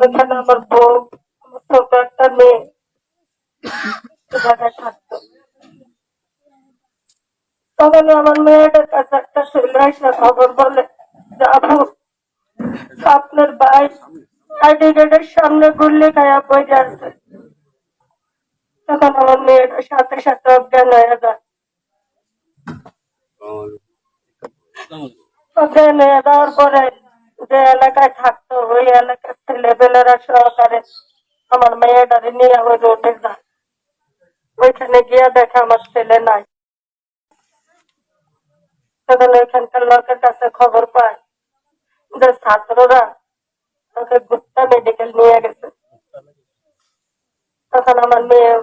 ওখানে আমার বউ, আমার ছোট একটা মেয়ে জায়গায় থাকতো। তখন আমার মেয়েটার কাছে একটা ছেলে এসে খবর বলে যে আপু, আপনার ভাই আইডি গেটের সামনে গুল্লি খায়া বসে আছে। তখন আমার মেয়েটার সাথে সাথে অজ্ঞান হয়ে যায়। অজ্ঞান হয়ে যাওয়ার পরে যে এলাকায় থাকতো ওই এলাকার ছেলেপেলেরা সহকারে আমার মেয়েটারে নিয়ে ওই রোডে যায়। ওইখানে গিয়ে দেখে আমার ছেলে নাই। তখন ওইখানকার লোকের কাছে খবর পায় যে ছাত্ররা ওকে গুপ্তা মেডিকেল নিয়ে গেছে। তখন আমার মেয়ে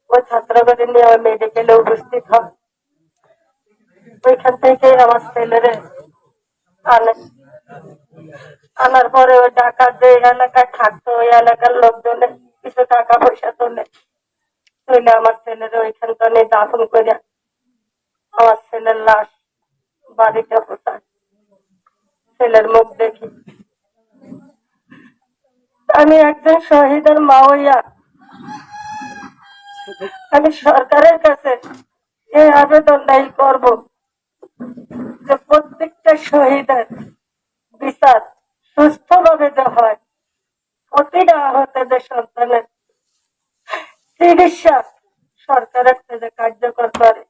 ওই ছাত্রকে নিয়ে ওই মেডিকেলে উপস্থিত হয়। ওইখান থেকে আমার ছেলেরে আনে। আনার পরে ওই ঢাকার যে এলাকায় থাকতো ওই এলাকার লোকজনে কিছু টাকা পয়সা তোলে। তুলে আমার ছেলের ওইখানটা নিয়ে দাফন করে আমার ছেলের লাশ বাড়িতে পোষায়। ছেলের মুখ দেখি। আমি একজন শহীদের মা হইয়া আমি সরকারের কাছে এই আবেদনটাই করব যে প্রত্যেকটা শহীদের বিচার সুস্থভাবে যে হয়, প্রতিটা আহতদের সন্তানের চিকিৎসা সরকারের থেকে কার্যকর করে।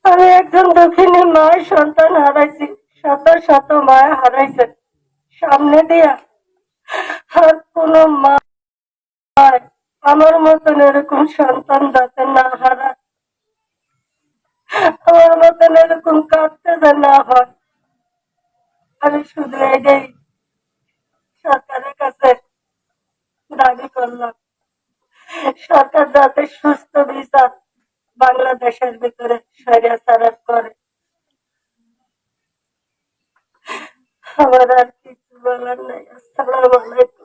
আমি একজন দক্ষিণী মায়ের সন্তান হারাইছি, শত শত মায় হারাইছে সামনে দিয়া। আর কোন মা আমার মতন এরকম সন্তান যাতে না হারায়, আমার মতন এরকম কাঁদতে যে না হয়, আমি শুধু এটাই সরকারের কাছে দাবি করলাম। সরকার যাতে সুস্থ বিচার বাংলাদেশের ভিতরে স্বৈরাচার করে। আমার আর কিছু বলার নাই। আসসালামু আলাইকুম।